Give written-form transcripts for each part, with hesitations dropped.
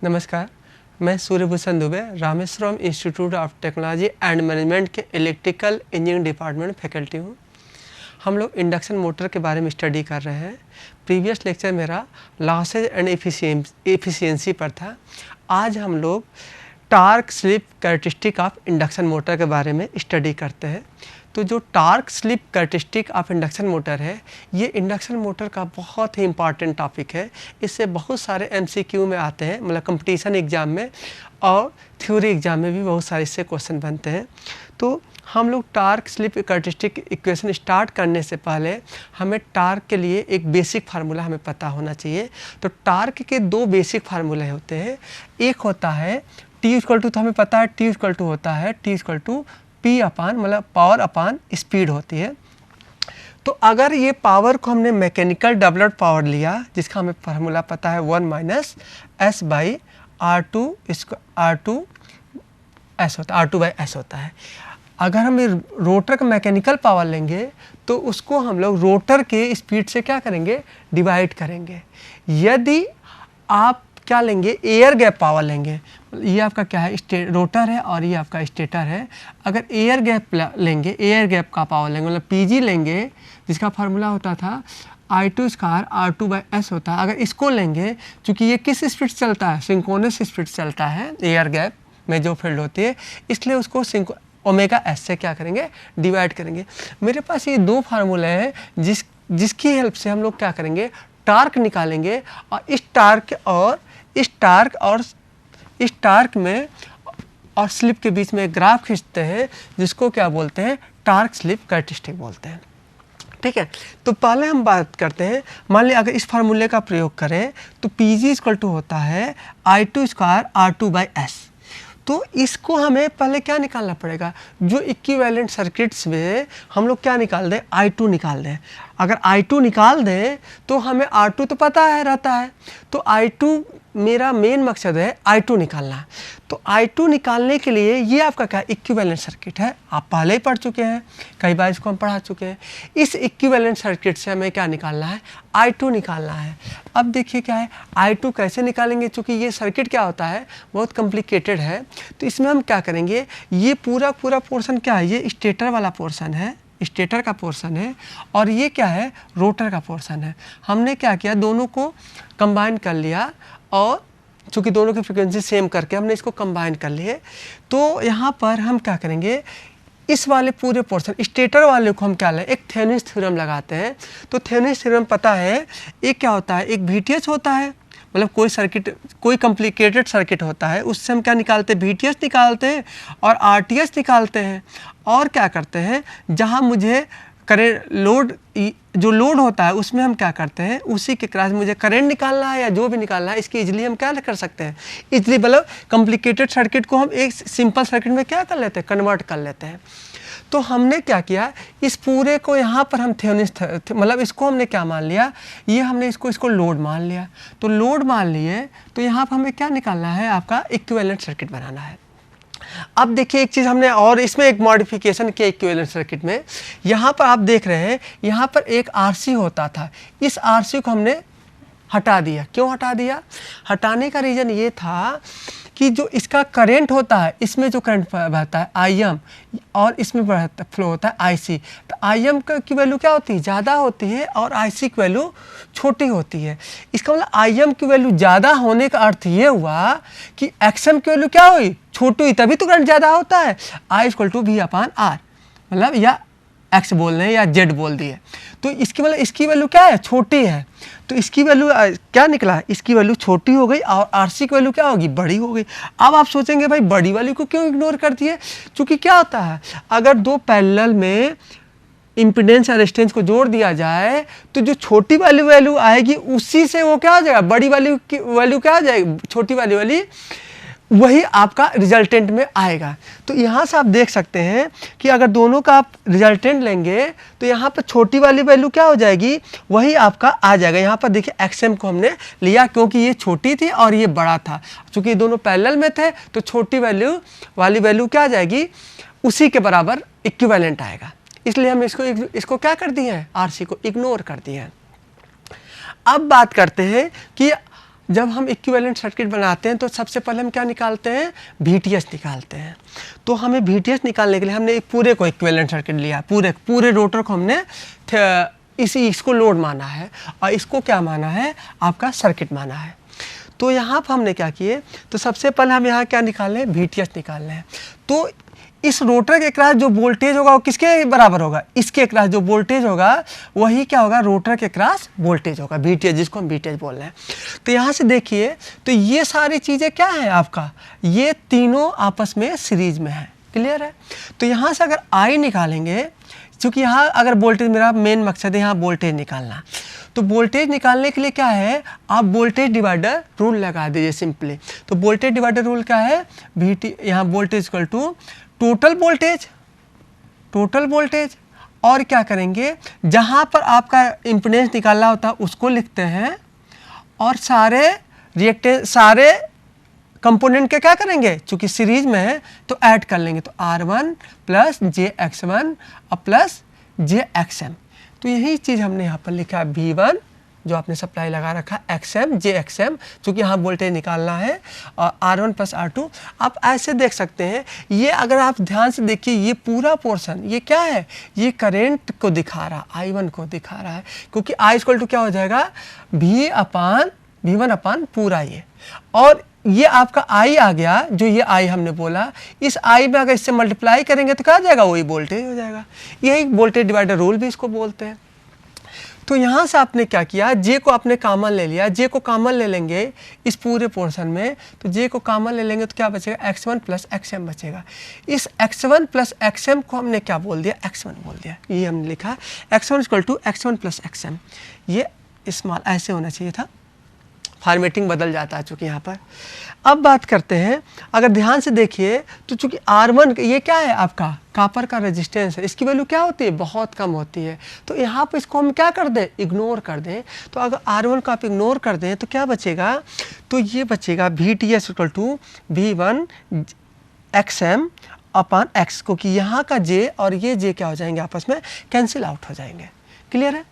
नमस्कार, मैं Suryabhushan Dubey Rameshwaram institute of technology and management के इलेक्ट्रिकल इंजीनियरिंग डिपार्टमेंट फैकल्टी हूँ। हम लोग इंडक्शन मोटर के बारे में स्टडी कर रहे हैं। प्रीवियस लेक्चर मेरा लॉसेज एंड एफिशिएंसी पर था। आज हम लोग torque slip characteristic of induction motor के बारे में स्टडी करते हैं। तो जो torque slip characteristic of induction motor है, ये इंडक्शन मोटर का बहुत ही इंपॉर्टेंट टॉपिक है। इससे बहुत सारे एमसीक्यू में आते हैं, मतलब कंपटीशन एग्जाम में और थ्योरी एग्जाम में भी बहुत सारे इससे क्वेश्चन बनते हैं। तो हम लोग torque slip characteristic equation start करने से पहले हमें टार्क के लिए एक बेसिक फार्मूला हमें पता होना चाहिए। तो टार्क के दो बेसिक फार्मूले होते हैं। एक होता है टी इक्वल टू, तो हमें पता है टी इक्वल टू होता है T equal to P upon, मतलब पावर अपान स्पीड होती है। तो अगर ये पावर को हमने मैकेनिकल डेवलप्ड पावर लिया, जिसका हमें फार्मूला पता है 1 minus S by R two S होता है, R2/S होता है। अगर हम रोटर का मैकेनिकल पावर लेंगे तो उसको हम लोग रोटर के स्पीड से क्या करेंगे, डिवाइड करेंगे। यदि आप क्या लेंगे, एयर गैप पावर लेंगे, ये आपका क्या है, रोटर है और ये आपका स्टेटर है। अगर एयर गैप लेंगे, एयर गैप का पावर लेंगे, मतलब पीजी लेंगे, जिसका फार्मूला होता था I2 स्क्वायर R2/S होता है। अगर इसको लेंगे, चूँकि ये किस स्पीड से चलता है, सिंक्रोनस स्पीड चलता है एयर गैप में जो फील्ड होती है, इसलिए उसको ओमेगा एस से क्या करेंगे, डिवाइड करेंगे। मेरे पास ये दो फार्मूले हैं जिसकी हेल्प से हम लोग क्या करेंगे, टार्क निकालेंगे। और इस टार्क में और स्लिप के बीच में एक ग्राफ खींचते हैं, जिसको क्या बोलते हैं, टार्क स्लिप कैरेक्टरिस्टिक बोलते हैं। ठीक है, तो पहले हम बात करते हैं, मान लिया अगर इस फार्मूले का प्रयोग करें तो पीजी इक्वल टू होता है I2 स्क्वायर R2/S। तो इसको हमें पहले क्या निकालना पड़ेगा, जो इक्विवेलेंट सर्किट्स में हम लोग क्या निकाल दें, I2 निकाल दें। अगर I2 निकाल दें तो हमें R2 तो पता है रहता है, तो I2 मेरा मेन मकसद है I2 निकालना। तो I2 निकालने के लिए ये आपका क्या इक्विवेलेंट सर्किट है, आप पहले ही पढ़ चुके हैं, कई बार इसको हम पढ़ा चुके हैं। इस इक्विवेलेंट सर्किट से हमें क्या निकालना है, I2 निकालना है। अब देखिए क्या है, I2 कैसे निकालेंगे, चूँकि ये सर्किट क्या होता है, बहुत कॉम्प्लिकेटेड है। तो इसमें हम क्या करेंगे, ये पूरा पोर्शन क्या है, ये स्टेटर वाला पोर्शन है, स्टेटर का पोर्शन है, और ये क्या है, रोटर का पोर्शन है। हमने क्या किया, दोनों को कंबाइन कर लिया, और चूँकि दोनों की फ्रिक्वेंसी सेम करके हमने इसको कंबाइन कर लिए। तो यहाँ पर हम क्या करेंगे, इस वाले पूरे पोर्शन स्टेटर वाले को हम क्या लें, एक थेवेनिन थ्योरम लगाते हैं। तो थेवेनिन थ्योरम पता है, एक क्या होता है, एक VTH होता है, मतलब कोई कॉम्प्लिकेटेड सर्किट होता है, उससे हम क्या निकालते हैं, VTH निकालते हैं और RTH निकालते हैं। और क्या करते हैं, जहाँ मुझे जो लोड होता है उसमें हम क्या करते हैं, उसी के क्रॉस मुझे करंट निकालना है या जो भी निकालना है, इसकी इजीली हम क्या कर सकते हैं, इजीली मतलब कॉम्प्लिकेटेड सर्किट को हम एक सिंपल सर्किट में क्या कर लेते हैं, कन्वर्ट कर लेते हैं। तो हमने क्या किया, इस पूरे को यहाँ पर हम थेवेनिन मतलब इसको हमने क्या मान लिया, ये हमने इसको लोड मान लिया। तो लोड मान लिए, तो यहाँ पर हमें क्या निकालना है, आपका इक्विवेलेंट सर्किट बनाना है। अब देखिए एक चीज़ हमने और इसमें एक मॉडिफिकेशन किया इक्विवेलेंट सर्किट में। यहाँ पर आप देख रहे हैं, यहाँ पर एक RC होता था, इस RC को हमने हटा दिया। क्यों हटा दिया, हटाने का रीज़न ये था कि जो इसका करंट होता है, इसमें जो करंट बहता है IM, और इसमें फ्लो होता है IC। तो IM की वैल्यू क्या होती है, ज़्यादा होती है, और IC की वैल्यू छोटी होती है। इसका मतलब IM की वैल्यू ज़्यादा होने का अर्थ ये हुआ कि XM की वैल्यू क्या हुई, छोटी हुई, तभी तो करंट ज़्यादा होता है। I = V/R, मतलब या X बोल रहे हैं या Z बोल दिए, तो इसकी मतलब इसकी वैल्यू क्या है, छोटी है। तो इसकी वैल्यू क्या निकला, इसकी वैल्यू छोटी हो गई, और RC की वैल्यू क्या होगी, बड़ी हो गई। अब आप सोचेंगे भाई बड़ी वाली को क्यों इग्नोर कर दिए, क्योंकि क्या होता है, अगर दो पैरेलल में इम्पीडेंस या रेजिस्टेंस को जोड़ दिया जाए तो जो छोटी वाली वैल्यू आएगी उसी से वो क्या हो जाएगा, बड़ी वाली की वैल्यू क्या आ जाएगी, छोटी वाली वही आपका रिजल्टेंट में आएगा। तो यहाँ से आप देख सकते हैं कि अगर दोनों का आप रिजल्टेंट लेंगे तो यहाँ पर छोटी वाली वैल्यू क्या हो जाएगी, वही आपका आ जाएगा। यहाँ पर देखिए XM को हमने लिया क्योंकि ये छोटी थी और ये बड़ा था, क्योंकि दोनों पैरेलल में थे, तो छोटी वाली वैल्यू क्या आ जाएगी, उसी के बराबर इक्विवेलेंट आएगा। इसलिए हम इसको क्या कर दिए हैं, RC को इग्नोर कर दिए हैं। अब बात करते हैं कि जब हम इक्विवेलेंट सर्किट बनाते हैं तो सबसे पहले हम क्या निकालते हैं, VTH निकालते हैं। तो हमें VTH निकालने के लिए हमने एक पूरे को इक्विवेलेंट सर्किट लिया, पूरे रोटर को हमने इसको लोड माना है और इसको क्या माना है, आपका सर्किट माना है। तो यहाँ पर हमने क्या किए, तो सबसे पहले हम यहाँ क्या निकालें, VTH निकालना है। तो इस रोटर के अक्रॉस जो वोल्टेज होगा वो किसके बराबर होगा, इसके अक्रॉस जो वोल्टेज होगा वही क्या होगा, रोटर के अक्रॉस वोल्टेज होगा, VTH, जिसको हम VTH बोल रहे हैं। तो यहाँ से देखिए, तो ये सारी चीज़ें क्या है आपका, ये तीनों आपस में सीरीज में है, क्लियर है। तो यहाँ से अगर I निकालेंगे, क्योंकि यहाँ अगर वोल्टेज, मेरा मेन मकसद है यहाँ वोल्टेज निकालना, तो वोल्टेज निकालने के लिए क्या है, आप वोल्टेज डिवाइडर रूल लगा दीजिए सिंपली। तो वोल्टेज डिवाइडर रूल क्या है, VT, यहाँ voltage equal to total voltage, और क्या करेंगे, जहाँ पर आपका इम्पीडेंस निकालना होता है उसको लिखते हैं, और सारे कंपोनेंट के क्या करेंगे, चूंकि सीरीज में है तो ऐड कर लेंगे। तो R1 प्लस JX1 और प्लस JXM। तो यही चीज़ हमने यहाँ पर लिखा है, V1 जो आपने सप्लाई लगा रखा है, XM JXM, चूँकि यहाँ वोल्टेज निकालना है, और R1 प्लस R2। आप ऐसे देख सकते हैं, ये अगर आप ध्यान से देखिए, ये पूरा पोर्शन ये क्या है, ये करंट को दिखा रहा है, I1 को दिखा रहा है, क्योंकि I इक्वल टू क्या हो जाएगा, V1 अपान पूरा ये, और ये आपका I आ गया, जो ये I हमने बोला, इस I में अगर इससे मल्टीप्लाई करेंगे तो क्या आ जाएगा, वही वोल्टेज हो जाएगा। यही वोल्टेज डिवाइडर रूल भी इसको बोलते हैं। तो यहाँ से आपने क्या किया, J को आपने कॉमन ले लिया, J को कॉमन ले लेंगे इस पूरे पोर्शन में, तो J को कॉमन ले लेंगे तो क्या बचेगा, X1 प्लस XM बचेगा। इस X1 प्लस XM को हमने क्या बोल दिया, X1 बोल दिया। ये हमने लिखा X1 equal to X1 plus XM, ये स्मॉल ऐसे होना चाहिए था, फॉर्मेटिंग बदल जाता है चूँकि यहाँ पर। अब बात करते हैं, अगर ध्यान से देखिए तो चूँकि R1 ये क्या है, आपका कॉपर का रेजिस्टेंस है, इसकी वैल्यू क्या होती है, बहुत कम होती है। तो यहाँ पर इसको हम क्या कर दें, इग्नोर कर दें। तो अगर R1 को आप इग्नोर कर दें तो क्या बचेगा, तो ये बचेगा VTH equal to V1 XM upon X, क्योंकि यहाँ का J और ये J क्या हो जाएंगे, आपस में कैंसिल आउट हो जाएंगे, क्लियर है।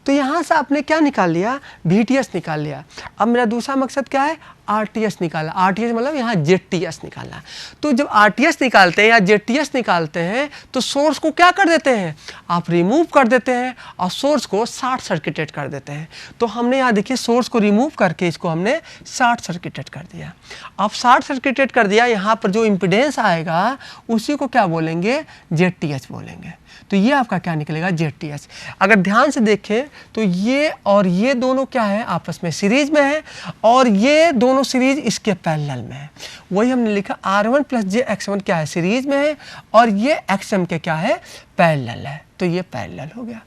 तो यहाँ से आपने क्या निकाल लिया, VTH निकाल लिया। अब मेरा दूसरा मकसद क्या है, RTH निकालना। RTH मतलब यहाँ ZTH निकालना। तो जब RTH निकालते हैं या ZTH निकालते हैं तो सोर्स को क्या कर देते हैं, आप रिमूव कर देते हैं और सोर्स को शॉर्ट सर्किटेड कर देते हैं। तो हमने यहाँ देखिए सोर्स को रिमूव करके इसको हमने शॉर्ट सर्किटेड कर दिया। अब शॉर्ट सर्किटेड कर दिया, यहाँ पर जो इम्पीडेंस आएगा उसी को क्या बोलेंगे, ZTH बोलेंगे। तो ये आपका क्या निकलेगा, ZTH। अगर ध्यान से देखें तो ये और ये दोनों क्या है, आपस में सीरीज में है, और ये दोनों सीरीज इसके पैरेलल में है। वही हमने लिखा R1 प्लस JX1 क्या है, सीरीज में है, और ये XM के क्या है, पैरेलल है। तो ये पैरेलल हो गया,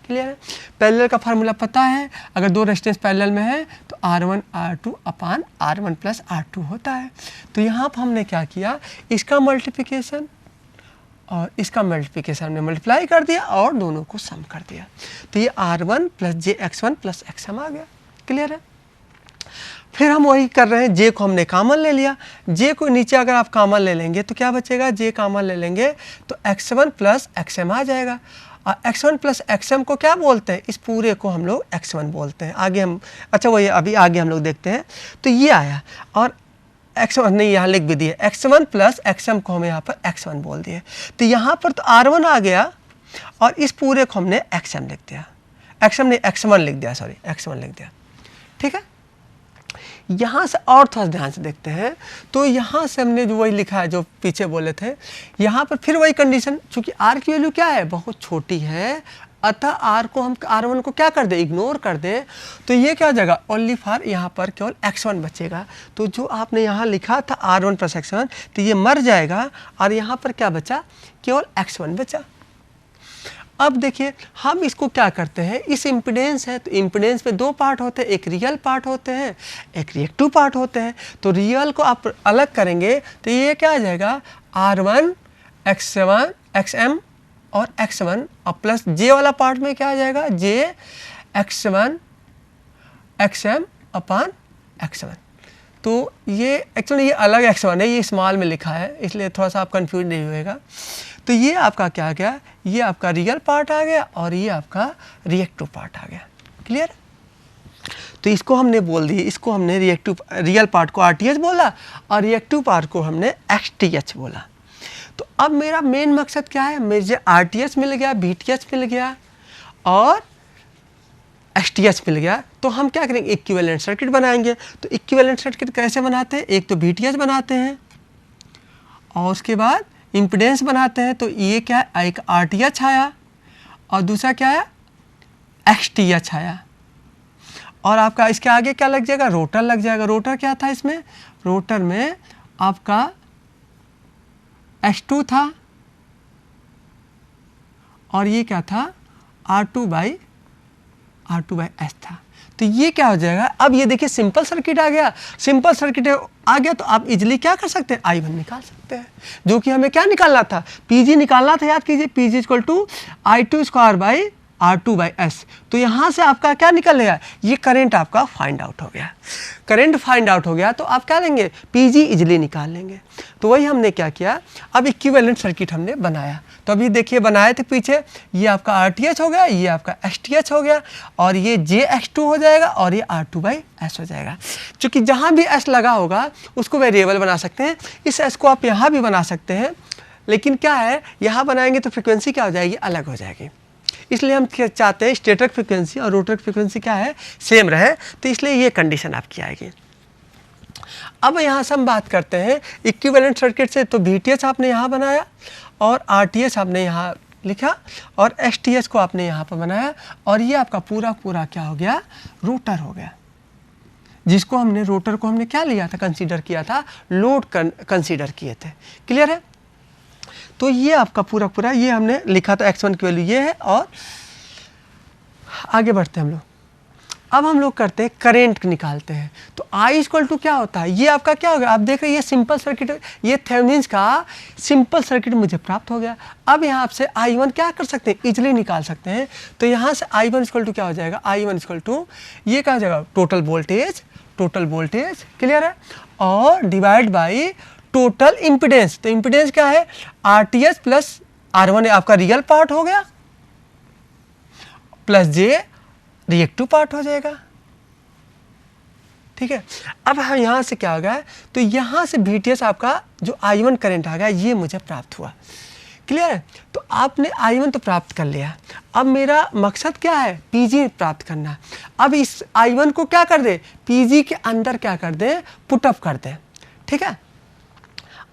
क्लियर है। पैरेलल का फार्मूला पता है, अगर दो रेजिस्टेंस पैरेलल में है तो R1 R2 अपान R1 प्लस R2 होता है। तो यहाँ पर हमने क्या किया, इसका मल्टीप्लिकेशन और इसका मल्टीप्लिकेशन हमने मल्टीप्लाई कर दिया और दोनों को सम कर दिया। तो ये R1 plus JX1 plus XM आ गया, क्लियर है। फिर हम वही कर रहे हैं, J को हमने कॉमन ले लिया। J को नीचे अगर आप कॉमन ले लेंगे तो क्या बचेगा, J कॉमन ले लेंगे तो X1 प्लस XM आ जाएगा। और X1 प्लस XM को क्या बोलते हैं, इस पूरे को हम लोग X1 बोलते हैं। आगे हम वही अभी आगे हम लोग देखते हैं। तो ये आया, और X1 नहीं यहाँ लिख भी दिए, X1 प्लस XM को हम यहाँ पर X1 बोल दिए। तो यहाँ पर तो R1 आ गया और इस पूरे को हमने XM लिख दिया, XM नहीं X1 लिख दिया, सॉरी X1 लिख दिया, ठीक है। यहाँ से और थोड़ा ध्यान से देखते हैं, तो यहाँ से हमने जो वही लिखा है जो पीछे बोले थे, यहाँ पर फिर वही कंडीशन, चूँकि R की वैल्यू क्या है, बहुत छोटी है, अतः R को हम R1 को क्या कर दें, इग्नोर कर दें। तो ये क्या हो जाएगा, ओनली फॉर यहाँ पर केवल X1 बचेगा। तो जो आपने यहाँ लिखा था R1 प्लस X1, तो ये मर जाएगा और यहाँ पर क्या बचा, केवल X1 बचा। अब देखिए हम इसको क्या करते हैं, इस इम्पीडेंस है तो इम्पीडेंस में दो पार्ट होते हैं, एक रियल पार्ट होते हैं, एक रिएक्टिव पार्ट होते हैं। तो रियल को आप अलग करेंगे तो ये क्या आ जाएगा, R1 XM और X1 और प्लस J वाला पार्ट में क्या आ जाएगा, J X1 XM अपान X1। तो ये एक्चुअली ये अलग X1 है, ये स्मॉल में लिखा है, इसलिए थोड़ा सा आप कंफ्यूज नहीं होएगा। तो ये आपका क्या आ गया, ये आपका रियल पार्ट आ गया और ये आपका रिएक्टिव पार्ट आ गया, क्लियर। तो इसको हमने बोल दिया, इसको हमने रियल पार्ट को RTH बोला और रिएक्टिव पार्ट को हमने XTH बोला। तो अब मेरा मेन मकसद क्या है, मुझे RTH मिल गया, VTH मिल गया और STH मिल गया। तो हम क्या करेंगे, इक्विवेलेंट सर्किट बनाएंगे। तो इक्विवेलेंट सर्किट कैसे बनाते हैं, एक तो VTH बनाते हैं और उसके बाद इम्पीडेंस बनाते हैं। तो ये क्या है, एक RTH आया और दूसरा क्या है, XTH आया। और आपका इसके आगे क्या लग जाएगा, रोटर लग जाएगा। रोटर क्या था इसमें, रोटर में आपका H2 था और ये क्या था, R2/S था। तो ये क्या हो जाएगा, अब ये देखिए सिंपल सर्किट आ गया। सिंपल सर्किट आ गया तो आप इजीली क्या कर सकते हैं, I1 निकाल सकते हैं, जो कि हमें क्या निकालना था, PG निकालना था। याद कीजिए, PG = I2² तो यहाँ से आपका क्या निकल गया, ये करंट आपका फाइंड आउट हो गया। करंट फाइंड आउट हो गया तो आप क्या लेंगे, PG इजीली निकाल लेंगे। तो वही हमने क्या किया, अब इक्विवेलेंट सर्किट हमने बनाया। तो अभी देखिए बनाए थे पीछे, ये आपका RTH हो गया, ये आपका STH हो गया और ये JX2 हो जाएगा और ये R2/S हो जाएगा। क्योंकि जहाँ भी S लगा होगा उसको वेरिएबल बना सकते हैं। इस S को आप यहाँ भी बना सकते हैं, लेकिन क्या है, यहाँ बनाएंगे तो फ्रिक्वेंसी क्या हो जाएगी, अलग हो जाएगी। इसलिए हम चाहते हैं स्टेटर फ्रिक्वेंसी और रोटर फ्रिक्वेंसी क्या है, सेम रहे। तो इसलिए ये कंडीशन आपकी आएगी। अब यहाँ से हम बात करते हैं इक्विवेलेंट सर्किट से। तो VTH आपने यहाँ बनाया और RTH आपने यहाँ लिखा और STH को आपने यहाँ पर बनाया और ये आपका पूरा पूरा क्या हो गया, रोटर हो गया, जिसको हमने रोटर को हमने क्या लिया था, कंसीडर किया था, लोड कंसीडर किए थे। क्लियर है। तो ये आपका पूरा पूरा ये हमने लिखा था, X1 की वैल्यू ये है। और आगे बढ़ते हैं हम लोग। अब हम लोग करते हैं करंट निकालते हैं। तो I = क्या होता है, ये आपका क्या हो गया, आप देख रहे हैं ये सिंपल सर्किट, ये थेवेनिन्स का सिंपल सर्किट मुझे प्राप्त हो गया। अब यहाँ से I1 क्या कर सकते हैं, इजीली निकाल सकते हैं। तो यहाँ से I1 = क्या हो जाएगा, I1 = ये क्या हो जाएगा, टोटल वोल्टेज। क्लियर है। और डिवाइड बाई टोटल इम्पीडेंस। तो इम्पीडेंस क्या है, RTH + R1 आपका रियल पार्ट हो गया प्लस J रिएक्टिव पार्ट हो जाएगा। ठीक है। अब हम यहाँ से क्या हो गया, तो यहाँ से VTH आपका जो I1 करंट आ गया, ये मुझे प्राप्त हुआ। क्लियर है। तो आपने I1 तो प्राप्त कर लिया। अब मेरा मकसद क्या है, PG प्राप्त करना। अब इस I1 को क्या कर दे, PG के अंदर क्या कर दे, पुटअप कर दे। ठीक है।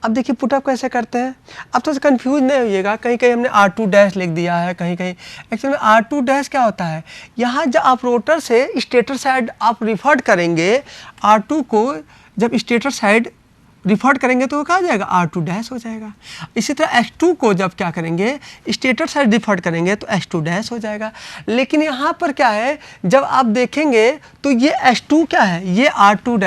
अब देखिए पुटअप कैसे करते हैं। अब तो कंफ्यूज नहीं होइएगा, कहीं कहीं हमने R2- लिख दिया है, कहीं कहीं एक्चुअली में R2- क्या होता है, यहाँ जब आप रोटर से स्टेटर साइड आप रिफर्ड करेंगे, R2 को जब स्टेटर साइड रिफर्ड करेंगे तो वो कहा जाएगा, R2- हो जाएगा। इसी तरह H2 को जब क्या करेंगे, स्टेटर साइड रिफर्ड करेंगे तो H2- हो जाएगा। लेकिन यहाँ पर क्या है, जब आप देखेंगे तो ये H2 क्या है, ये R2-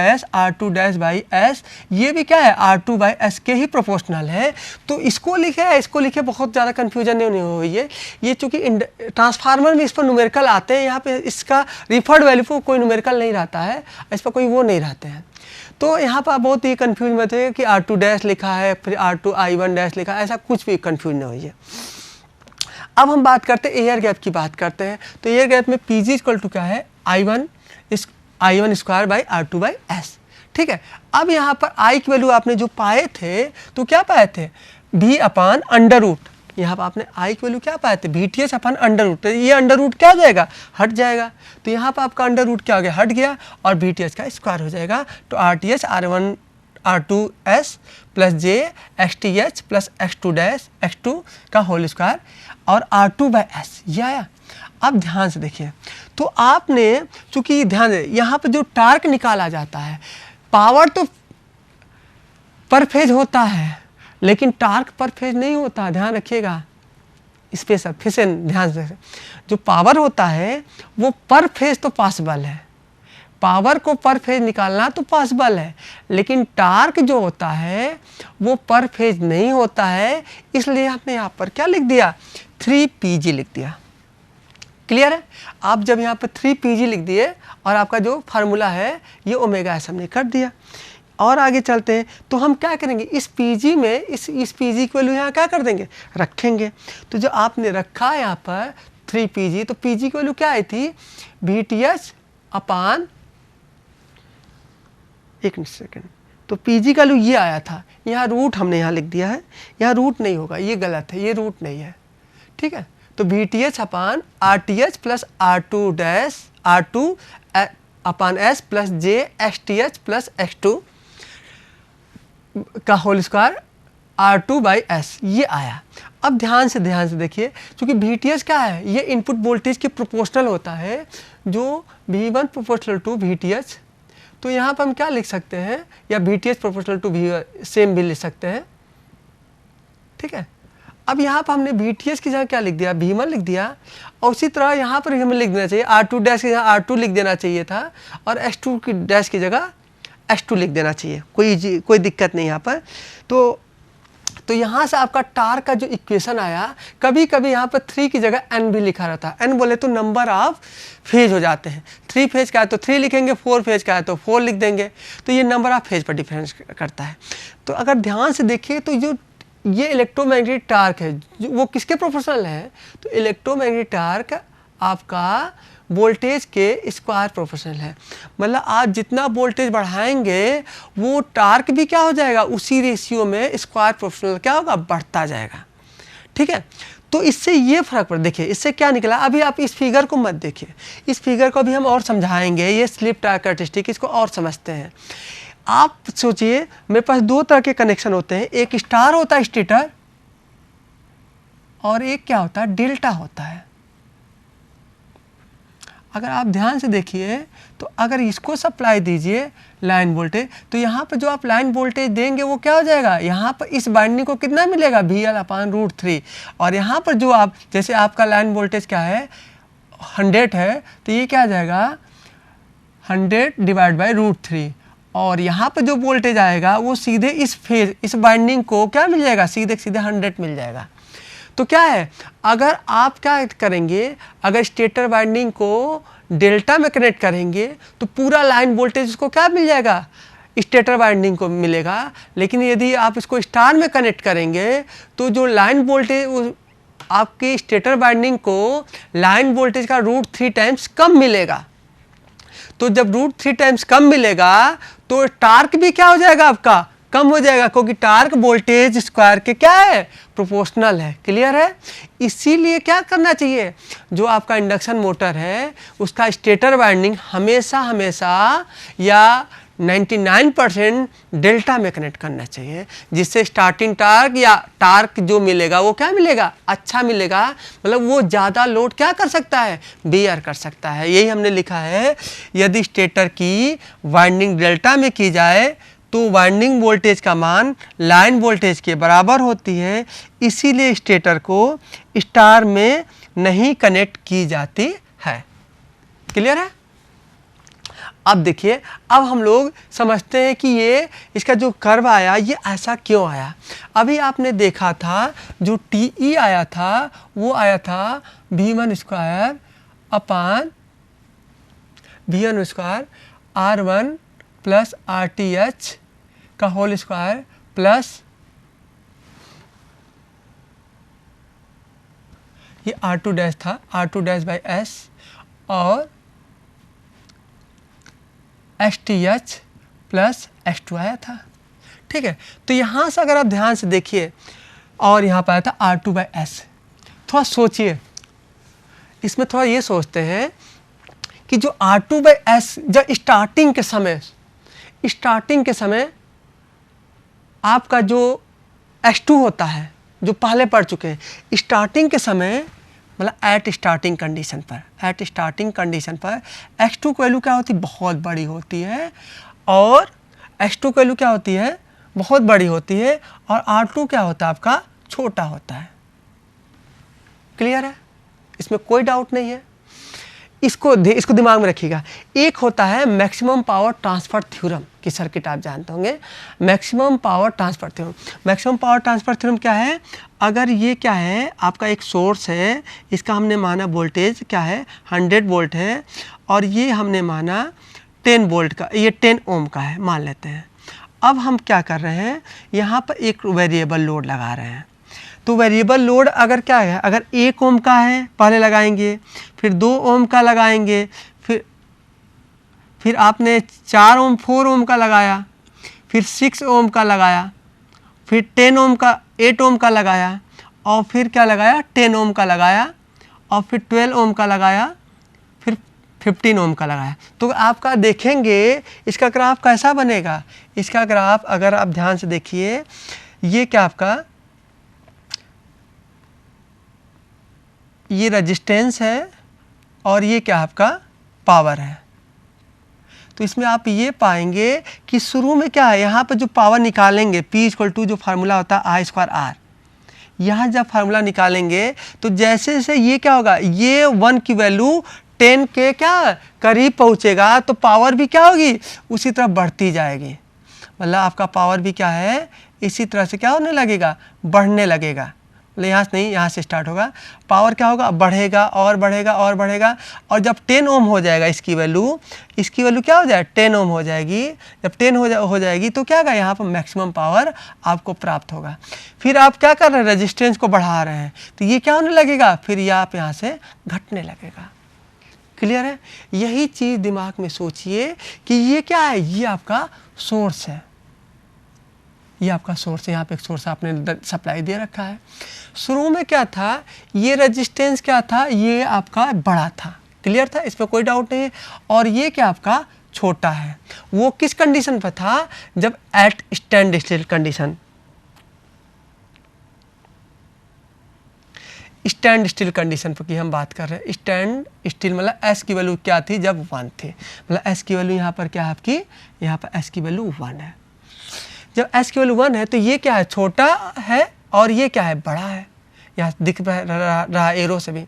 ये भी क्या है, R2/S के ही प्रोपोर्शनल है। तो इसको लिखे बहुत ज़्यादा कन्फ्यूजन नहीं हुई है। ये चूँकि ट्रांसफार्मर में इस पर न्यूमेरिकल आते हैं, यहाँ पे इसका रिफर्ड वैल्यू पर कोई न्यूमेरिकल नहीं रहता है, इस पर कोई वो नहीं रहते हैं। तो यहाँ पर बहुत ही कन्फ्यूज मत है कि R2- लिखा है फिर R2I1- लिखा है, ऐसा कुछ भी कन्फ्यूज नहीं हुई है। अब हम बात करते हैं एयर गैप की बात करते हैं। तो एयर गैप में PG = क्या है, I1² R2/S। ठीक है। अब यहाँ पर I की वैल्यू आपने जो पाए थे, तो क्या पाए थे, V/√। यहाँ पर आपने I की वैल्यू क्या पाए थे, VTH/√। तो ये अंडर रूट क्या हो जाएगा, हट जाएगा। तो यहाँ पर आपका अंडर रूट क्या हो गया, हट गया और VTH का स्क्वायर हो जाएगा। तो RTH R2S + J XTH + X2 का होल स्क्वायर और R2/S ये आया। अब ध्यान से देखिए, तो आपने चूंकि ध्यान दे, यहाँ पर जो टार्क निकाला जाता है, पावर तो पर फेज होता है लेकिन टार्क पर फेज नहीं होता, ध्यान रखिएगा। इस पे सब फिर से ध्यान से, जो पावर होता है वो पर फेज तो पॉसिबल है, पावर को पर फेज निकालना तो पॉसिबल है, लेकिन टार्क जो होता है वो पर फेज नहीं होता है। इसलिए हमने यहाँ पर क्या लिख दिया, 3PG लिख दिया। क्लियर है। आप जब यहाँ पर 3PG लिख दिए और आपका जो फार्मूला है ये ω/S हमने कर दिया। और आगे चलते हैं, तो हम क्या करेंगे, इस PG में इस PG की वैल्यू यहाँ क्या कर देंगे, रखेंगे। तो जो आपने रखा है यहाँ पर 3PG, तो PG की वैल्यू क्या आई थी, VTH/√। एक सेकेंड, तो पीजी का वैल्यू ये आया था, यहाँ रूट हमने यहाँ लिख दिया है, यहाँ रूट नहीं होगा, ये गलत है, ये रूट नहीं है, ठीक है। तो V T H upon R T H plus R two dash R two upon S plus J X T H plus X two का whole square R two by S, ये आया। अब ध्यान से देखिए, क्योंकि वी टी एच क्या है, ये इनपुट वोल्टेज के प्रोपोर्शनल होता है, जो V one proportional to V T H, तो यहाँ पर हम क्या लिख सकते हैं, या V T H proportional to V same भी लिख सकते हैं, ठीक है। अब यहाँ पर हमने वी टी एच की जगह क्या लिख दिया, वी वन लिख दिया, और उसी तरह यहाँ पर हमें लिख देना चाहिए आर टू डैश की जगह आर टू लिख देना चाहिए था, और एस टू की डैश की जगह एस टू लिख देना चाहिए, कोई दिक्कत नहीं यहाँ पर। तो यहाँ से आपका टार का जो इक्वेशन आया, कभी कभी यहाँ पर 3 की जगह n भी लिखा रहता है, n बोले तो नंबर ऑफ फेज हो जाते हैं, 3 फेज का है तो 3 लिखेंगे, 4 फेज का है तो 4 लिख देंगे, तो ये नंबर ऑफ फेज पर डिफरेंस करता है। तो अगर ध्यान से देखिए तो जो ये इलेक्ट्रोमैग्नेटिक टार्क है वो किसके प्रोपोर्शनल है, तो इलेक्ट्रोमैग्नेटिक टार्क आपका वोल्टेज के स्क्वायर प्रोपोर्शनल है, मतलब आप जितना वोल्टेज बढ़ाएंगे वो टार्क भी क्या हो जाएगा, उसी रेशियो में स्क्वायर प्रोपोर्शनल क्या होगा, बढ़ता जाएगा, ठीक है। तो इससे ये फर्क पड़, देखिए इससे क्या निकला, अभी आप इस फिगर को मत देखिए, इस फिगर को भी हम और समझाएंगे, ये स्लिप टार्क कैरेक्टरिस्टिक, इसको और समझते हैं। आप सोचिए मेरे पास 2 तरह के कनेक्शन होते हैं, एक स्टार होता है स्टेटर, और एक क्या होता है, डेल्टा होता है। अगर आप ध्यान से देखिए तो अगर इसको सप्लाई दीजिए लाइन वोल्टेज, तो यहाँ पर जो आप लाइन वोल्टेज देंगे वो क्या हो जाएगा, यहाँ पर इस बाइंडिंग को कितना मिलेगा, वी एल अपान रूट 3, और यहाँ पर जो आप, जैसे आपका लाइन वोल्टेज क्या है 100 है, तो ये क्या आ जाएगा 100 डिवाइड बाई रूट 3, और यहाँ पर जो वोल्टेज आएगा वो सीधे इस फेज, इस बाइंडिंग को क्या मिल जाएगा, सीधे 100 मिल जाएगा। तो क्या है, अगर आप क्या करेंगे, अगर स्टेटर वाइंडिंग को डेल्टा में कनेक्ट करेंगे तो पूरा लाइन वोल्टेज उसको क्या मिल जाएगा, स्टेटर वाइंडिंग को मिलेगा, लेकिन यदि आप इसको स्टार में कनेक्ट करेंगे तो जो लाइन वोल्टेज आपके स्टेटर वाइंडिंग को लाइन वोल्टेज का रूट 3 टाइम्स कम मिलेगा। तो जब रूट 3 टाइम्स कम मिलेगा तो टार्क भी क्या हो जाएगा, आपका कम हो जाएगा, क्योंकि टार्क वोल्टेज स्क्वायर के क्या है, प्रोपोर्शनल है। क्लियर है। इसीलिए क्या करना चाहिए, जो आपका इंडक्शन मोटर है उसका स्टेटर वाइंडिंग हमेशा या 99% डेल्टा में कनेक्ट करना चाहिए, जिससे स्टार्टिंग टार्क या टार्क जो मिलेगा वो क्या मिलेगा, अच्छा मिलेगा, मतलब वो ज़्यादा लोड क्या कर सकता है, बियर कर सकता है। यही हमने लिखा है, यदि स्टेटर की वाइंडिंग डेल्टा में की जाए तो वाइंडिंग वोल्टेज का मान लाइन वोल्टेज के बराबर होती है, इसीलिए स्टेटर को स्टार में नहीं कनेक्ट की जाती है। क्लियर है। अब देखिए, अब हम लोग समझते हैं कि ये इसका जो कर्व आया ये ऐसा क्यों आया। अभी आपने देखा था जो टी आया था वो आया था v1 square upon v1 square r1 plus RTH का होल स्क्वायर प्लस ये R2 डैश था, R2 डैश बाई S और STH प्लस S2 आया था। ठीक है, तो यहाँ से अगर आप ध्यान से देखिए और यहाँ पर आया था R2 बाई S। थोड़ा सोचिए, इसमें थोड़ा ये सोचते हैं कि जो R2 बाई S जब स्टार्टिंग के समय आपका जो S2 होता है, जो पहले पढ़ चुके हैं, स्टार्टिंग के समय मतलब एट स्टार्टिंग कंडीशन पर X2 की वैल्यू क्या होती है, बहुत बड़ी होती है, और X2 की वैल्यू क्या होती है, बहुत बड़ी होती है, और R2 क्या होता है आपका, छोटा होता है। क्लियर है, इसमें कोई डाउट नहीं है। इसको दिमाग में रखिएगा। एक होता है मैक्सिमम पावर ट्रांसफर थ्योरम की सर्किट, आप जानते होंगे maximum power transfer theorem. Maximum power transfer theorem क्या है, अगर ये क्या है आपका एक सोर्स है, इसका हमने माना वोल्टेज क्या है 100 वोल्ट है, और ये हमने माना 10 वोल्ट का, ये 10 ओम का है मान लेते हैं। अब हम क्या कर रहे हैं, यहाँ पर एक वेरिएबल लोड लगा रहे हैं। तो वेरिएबल लोड अगर क्या है, अगर 1 ओम का है पहले लगाएंगे, फिर 2 ओम का लगाएंगे, फिर फिर आपने 4 ओम 4 ओम का लगाया, फिर 6 ओम का लगाया, फिर 10 ओम का 8 ओम का लगाया, और फिर क्या लगाया 10 ओम का लगाया, और फिर 12 ओम का लगाया, फिर 15 ओम का लगाया। तो आपका देखेंगे इसका ग्राफ कैसा बनेगा। इसका ग्राफ अगर आप ध्यान से देखिए, ये क्या आपका ये रेजिस्टेंस है और ये क्या आपका पावर है। तो इसमें आप ये पाएंगे कि शुरू में क्या है, यहाँ पर जो पावर निकालेंगे P = जो फार्मूला होता है I²R, यहाँ जब फार्मूला निकालेंगे तो जैसे जैसे ये क्या होगा, ये 1 की वैल्यू 10 के क्या करीब पहुँचेगा तो पावर भी क्या होगी उसी तरह बढ़ती जाएगी। मतलब आपका पावर भी क्या है इसी तरह से क्या होने लगेगा, बढ़ने लगेगा। मतलब यहाँ से नहीं, यहाँ से स्टार्ट होगा, पावर क्या होगा बढ़ेगा और बढ़ेगा और बढ़ेगा, और जब 10 ओम हो जाएगा इसकी वैल्यू क्या हो जाए 10 ओम हो जाएगी। जब 10 हो जाएगी तो क्या होगा, यहाँ पर मैक्सिमम पावर आपको प्राप्त होगा। फिर आप क्या कर रहे हैं, रेजिस्टेंस को बढ़ा रहे हैं, तो ये क्या होने लगेगा, फिर ये आप यहाँ से घटने लगेगा। क्लियर है। यही चीज़ दिमाग में सोचिए कि ये क्या है, ये आपका सोर्स है, ये आपका सोर्स है। यहाँ पे एक सोर्स आपने सप्लाई दे रखा है। शुरू में क्या था, ये रेजिस्टेंस क्या था, ये आपका बड़ा था। क्लियर था, इस पर कोई डाउट नहीं है। और ये क्या आपका छोटा है। वो किस कंडीशन पर था, जब at standstill condition, standstill condition पर की हम बात कर रहे हैं। स्टैंड स्टिल मतलब एस की वैल्यू क्या थी, जब 1 थे। मतलब एस की वैल्यू यहाँ पर क्या है आपकी, यहाँ पर एस की वैल्यू 1 है। जब एस की वैल्यू 1 है तो ये क्या है, छोटा है, और ये क्या है, बड़ा है। यहाँ दिख रहा एरो से भी।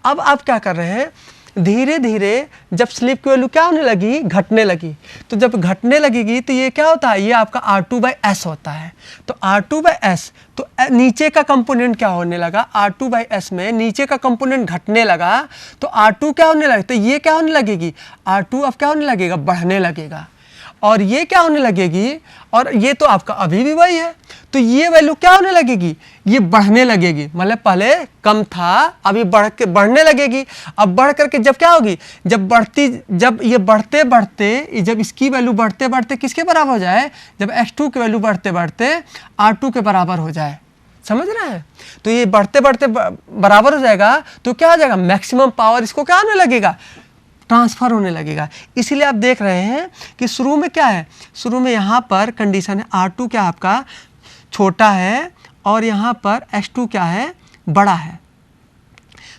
अब आप क्या कर रहे हैं, धीरे धीरे जब स्लिप की वैल्यू क्या होने लगी, घटने लगी। तो जब घटने लगेगी तो ये क्या होता है, ये आपका R2/S होता है। तो R2/S, तो नीचे का कंपोनेंट क्या होने लगा, R2/S में नीचे का कंपोनेंट घटने लगा, तो R2 क्या होने लगा, तो ये क्या होने लगेगी, R2 अब क्या होने लगेगा, बढ़ने लगेगा। और ये क्या होने लगेगी, और ये तो आपका अभी भी वही है, तो ये वैल्यू क्या होने लगेगी, ये बढ़ने लगेगी। मतलब पहले कम था, अभी बढ़ने लगेगी। अब बढ़ करके जब क्या होगी, जब ये बढ़ते बढ़ते, जब इसकी वैल्यू बढ़ते बढ़ते किसके बराबर हो जाए, जब x2 की वैल्यू बढ़ते बढ़ते R2 के बराबर हो जाए। समझ रहे हैं। तो ये बढ़ते बढ़ते बराबर हो जाएगा तो क्या हो जाएगा, मैक्सिमम पावर इसको क्या होने लगेगा, ट्रांसफ़र होने लगेगा। इसीलिए आप देख रहे हैं कि शुरू में क्या है, शुरू में यहाँ पर कंडीशन है R2 क्या आपका छोटा है, और यहाँ पर X2 क्या है, बड़ा है।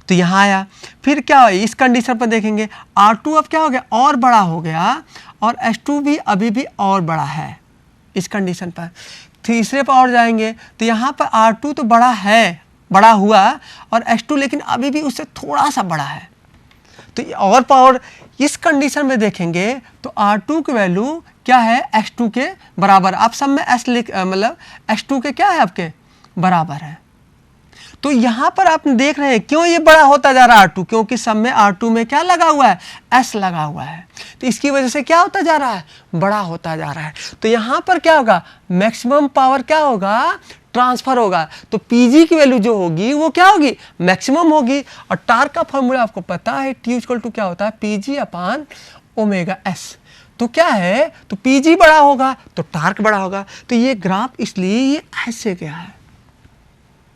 तो यहाँ आया, फिर क्या है, इस कंडीशन पर देखेंगे R2 अब क्या हो गया, और बड़ा हो गया, और X2 भी अभी भी और बड़ा है इस कंडीशन पर। तीसरे पर और जाएंगे तो यहाँ पर R2 तो बड़ा है, बड़ा हुआ, और X2 लेकिन अभी भी उससे थोड़ा सा बड़ा है। तो और पावर इस कंडीशन में देखेंगे तो R2 की वैल्यू क्या है, X2 के बराबर। आप सब में S मतलब X2 के क्या है, आपके बराबर है। तो यहाँ पर आप देख रहे हैं क्यों ये बड़ा होता जा रहा है R2, क्योंकि सब में R2 में क्या लगा हुआ है, S लगा हुआ है। तो इसकी वजह से क्या होता जा रहा है, बड़ा होता जा रहा है। तो यहाँ पर क्या होगा, मैक्सिमम पावर क्या होगा, ट्रांसफर होगा। तो Pg की वैल्यू जो होगी वो क्या होगी, मैक्सिमम होगी। और टार्क का फॉर्मूला आपको पता है, T = क्या होता है, Pg/ωs। तो क्या है, तो Pg बड़ा होगा तो टार्क बड़ा होगा। तो ये ग्राफ इसलिए ये ऐसे गया है।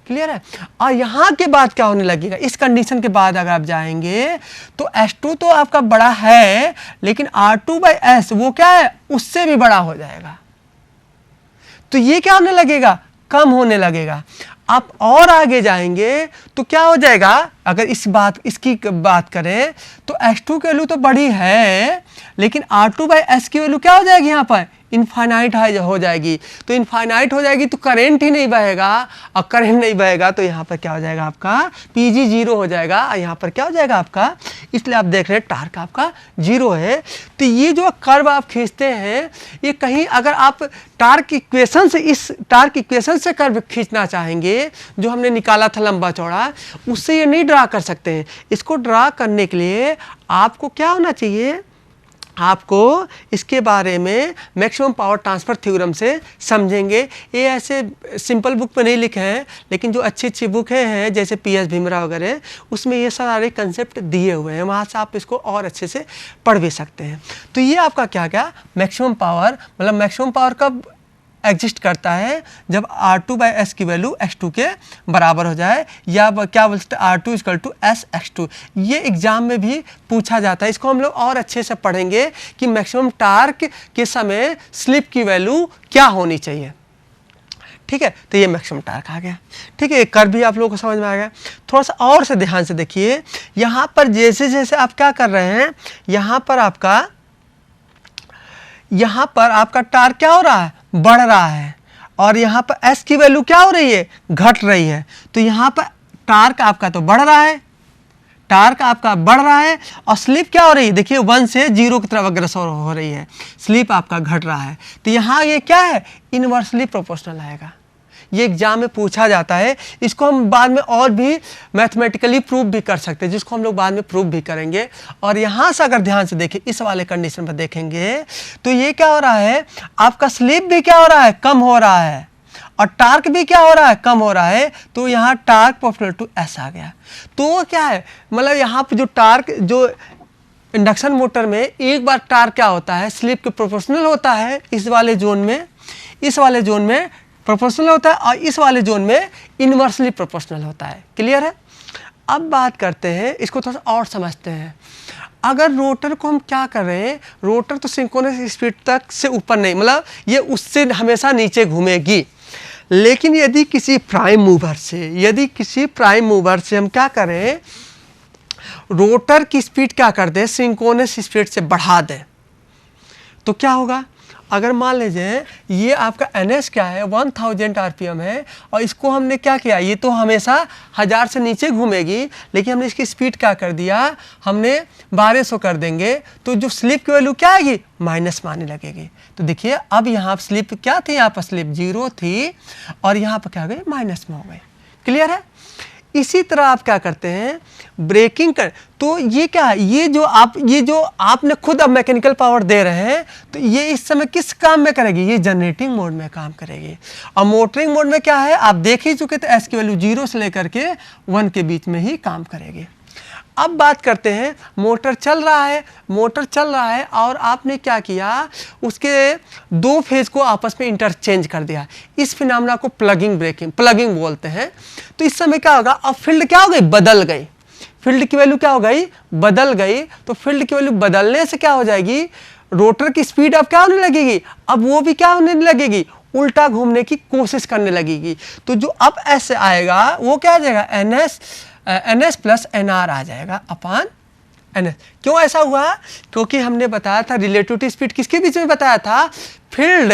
क्लियर है। और यहाँ के बाद क्या होने लगेगा, इस कंडीशन के बाद अगर आप जाएंगे तो S2 तो आपका बड़ा है, लेकिन R2/S वो क्या है, उससे भी बड़ा हो जाएगा। तो ये क्या होने लगेगा, कम होने लगेगा। आप और आगे जाएंगे तो क्या हो जाएगा, अगर इसकी बात करें तो X2 की वैल्यू तो बड़ी है, लेकिन R2/S की वैल्यू क्या हो जाएगी, यहाँ पर इनफाइनाइट हो जाएगी। तो इनफाइनाइट हो जाएगी तो करंट ही नहीं बहेगा, और करंट नहीं बहेगा तो यहाँ पर क्या हो जाएगा, आपका Pg 0 हो जाएगा, और यहाँ पर क्या हो जाएगा आपका, इसलिए आप देख रहे हैं टार्क आपका 0 है। तो ये जो कर्व आप खींचते हैं, ये कहीं अगर आप टार्क इक्वेशन से, इस टार्क इक्वेशन से कर्व खींचना चाहेंगे जो हमने निकाला था लंबा चौड़ा, उससे ये नहीं ड्रा कर सकते हैं। इसको ड्रा करने के लिए आपको क्या होना चाहिए, आपको इसके बारे में मैक्सिमम पावर ट्रांसफ़र थ्योरम से समझेंगे। ये ऐसे सिंपल बुक में नहीं लिखे हैं, लेकिन जो अच्छी अच्छी बुक हैं जैसे PS भीमरा वगैरह, उसमें ये सारे कंसेप्ट दिए हुए हैं, वहाँ से आप इसको और अच्छे से पढ़ भी सकते हैं। तो ये आपका क्या क्या मैक्सिमम पावर, मतलब मैक्सिमम पावर कब एग्जिस्ट करता है, जब R2/S की वैल्यू x2 के बराबर हो जाए, या क्या बोलते हैं R2 = S(x2). ये एग्जाम में भी पूछा जाता है। इसको हम लोग और अच्छे से पढ़ेंगे कि मैक्सिमम टार्क के समय स्लिप की वैल्यू क्या होनी चाहिए। ठीक है, तो ये मैक्सिमम टार्क आ गया। ठीक है, कर भी आप लोगों को समझ में आ गया। थोड़ा सा और से ध्यान से देखिए, यहाँ पर जैसे जैसे आप क्या कर रहे हैं, यहाँ पर आपका टार्क क्या हो रहा है, बढ़ रहा है, और यहाँ पर S की वैल्यू क्या हो रही है, घट रही है। तो यहाँ पर टार्क आपका तो बढ़ रहा है, टार्क आपका बढ़ रहा है, और स्लिप क्या हो रही है, देखिए 1 से 0 की तरफ अग्रसर हो रही है, स्लिप आपका घट रहा है। तो यहाँ ये क्या है, इनवर्सली प्रोपोर्शनल आएगा। ये एग्जाम में पूछा जाता है। इसको हम बाद में और भी मैथमेटिकली प्रूव भी कर सकते हैं, जिसको हम लोग बाद में प्रूव भी करेंगे। और यहाँ से अगर ध्यान से देखें, इस वाले कंडीशन पर देखेंगे तो ये क्या हो रहा है, आपका स्लिप भी क्या हो रहा है, कम हो रहा है, और टार्क भी क्या हो रहा है, कम हो रहा है। तो यहाँ टार्क प्रोपोर्शनल टू S आ गया। तो क्या है, मतलब यहाँ पर जो टार्क, जो इंडक्शन मोटर में एक बार टार्क क्या होता है, स्लिप के प्रोपोर्शनल होता है, इस वाले जोन में प्रोपोर्शनल होता है, और इस वाले जोन में इनवर्सली प्रोपोर्शनल होता है। क्लियर है। अब बात करते हैं, इसको थोड़ा सा और समझते हैं। अगर रोटर को हम क्या कर रहे हैं, रोटर तो सिंक्रोनस स्पीड तक से ऊपर नहीं, मतलब ये उससे हमेशा नीचे घूमेगी। लेकिन यदि किसी प्राइम मूवर से हम क्या करें, रोटर की स्पीड क्या कर दें, सिंक्रोनस स्पीड से बढ़ा दें, तो क्या होगा। अगर मान लीजिए ये आपका NS क्या है, 1000 RPM है, और इसको हमने क्या किया, ये तो हमेशा 1000 से नीचे घूमेगी, लेकिन हमने इसकी स्पीड क्या कर दिया, हमने 1200 कर देंगे, तो जो स्लिप की वैल्यू क्या आएगी, माइनस में आने लगेगी। तो देखिए अब यहाँ स्लिप क्या थी, यहाँ पर स्लिप 0 थी, और यहाँ पर क्या हो गई, माइनस में हो गई। क्लियर है। इसी तरह आप क्या करते हैं, ब्रेकिंग कर, तो ये क्या है, ये जो आपने खुद अब मैकेनिकल पावर दे रहे हैं, तो ये इस समय किस काम में करेगी, ये जनरेटिंग मोड में काम करेगी। और मोटरिंग मोड में क्या है, आप देख ही चुके थे, S की वैल्यू 0 से लेकर के 1 के बीच में ही काम करेगी। अब बात करते हैं, मोटर चल रहा है और आपने क्या किया, उसके 2 फेज को आपस में इंटरचेंज कर दिया। इस फिनोमेना को प्लगिंग बोलते हैं। तो इस समय क्या होगा, अब फील्ड क्या हो गई, बदल गई, फील्ड की वैल्यू क्या हो गई, बदल गई। तो फील्ड की वैल्यू बदलने से क्या हो जाएगी, रोटर की स्पीड अब क्या होने लगेगी, अब वो भी क्या होने लगेगी, उल्टा घूमने की कोशिश करने लगेगी। तो जो अब S आएगा वो क्या आ जाएगा, NS + NR आ जाएगा अपान NS। क्यों ऐसा हुआ, क्योंकि हमने बताया था रिलेटिव स्पीड किसके बीच में बताया था, फील्ड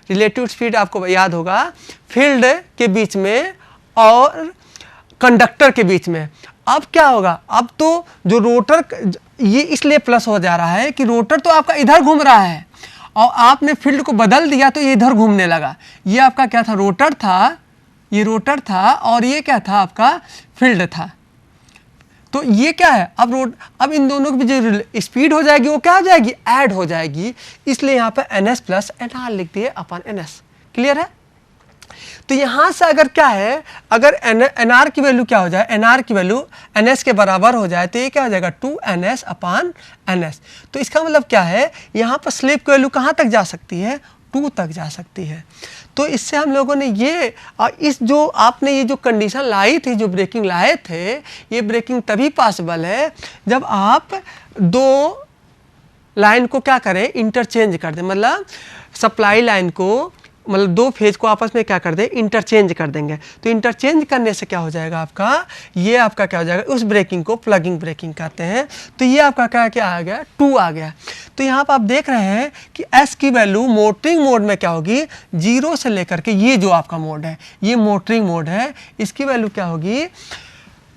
रिलेटिव स्पीड आपको याद होगा, फील्ड के बीच में और कंडक्टर के बीच में। अब क्या होगा, अब तो जो रोटर, ये इसलिए प्लस हो जा रहा है कि रोटर तो आपका इधर घूम रहा है, और आपने फील्ड को बदल दिया तो ये इधर घूमने लगा। ये आपका क्या था, रोटर था, ये रोटर था, और ये क्या था, आपका फील्ड था। तो ये क्या है, अब इन दोनों की जो स्पीड हो जाएगी वो क्या हो जाएगी, ऐड हो जाएगी। इसलिए यहाँ पर NS + NR लिख दिए अपान NS। क्लियर है। तो यहाँ से अगर क्या है, अगर NR की वैल्यू क्या हो जाए, NR की वैल्यू NS के बराबर हो जाए, तो ये क्या हो जाएगा, 2NS अपान NS। तो इसका मतलब क्या है, यहाँ पर स्लिप की वैल्यू कहाँ तक जा सकती है, 2 तक जा सकती है। तो इससे हम लोगों ने ये जो आपने ये जो कंडीशन लाई थी, जो ब्रेकिंग लाए थे, ये ब्रेकिंग तभी पॉसिबल है जब आप 2 लाइन को क्या करें, इंटरचेंज कर दें। मतलब सप्लाई लाइन को, मतलब 2 फेज को आपस में क्या कर दें, इंटरचेंज कर देंगे। तो इंटरचेंज करने से क्या हो जाएगा, आपका ये आपका क्या हो जाएगा, उस ब्रेकिंग को प्लगिंग ब्रेकिंग कहते हैं। तो ये आपका क्या आ गया, 2 आ गया। तो यहाँ पर आप देख रहे हैं कि S की वैल्यू मोटरिंग मोड में क्या होगी, 0 से लेकर के, ये जो आपका मोड है ये मोटरिंग मोड है, इसकी वैल्यू क्या होगी,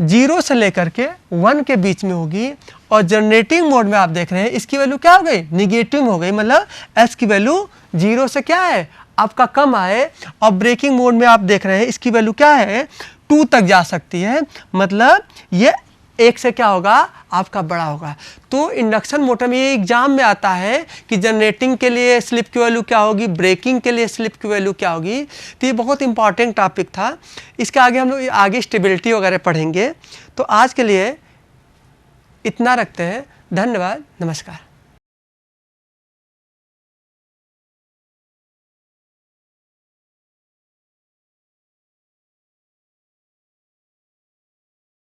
0 से लेकर के 1 के बीच में होगी। और जनरेटिंग मोड में आप देख रहे हैं इसकी वैल्यू क्या हो गई, निगेटिव हो गई, मतलब S की वैल्यू 0 से क्या है, आपका कम आए। और ब्रेकिंग मोड में आप देख रहे हैं इसकी वैल्यू क्या है, 2 तक जा सकती है, मतलब ये एक से क्या होगा, आपका बड़ा होगा। तो इंडक्शन मोटर में ये एग्जाम में आता है कि जनरेटिंग के लिए स्लिप की वैल्यू क्या होगी, ब्रेकिंग के लिए स्लिप की वैल्यू क्या होगी। तो ये बहुत इंपॉर्टेंट टॉपिक था। इसके आगे हम लोग आगे स्टेबिलिटी वगैरह पढ़ेंगे। तो आज के लिए इतना रखते हैं। धन्यवाद, नमस्कार।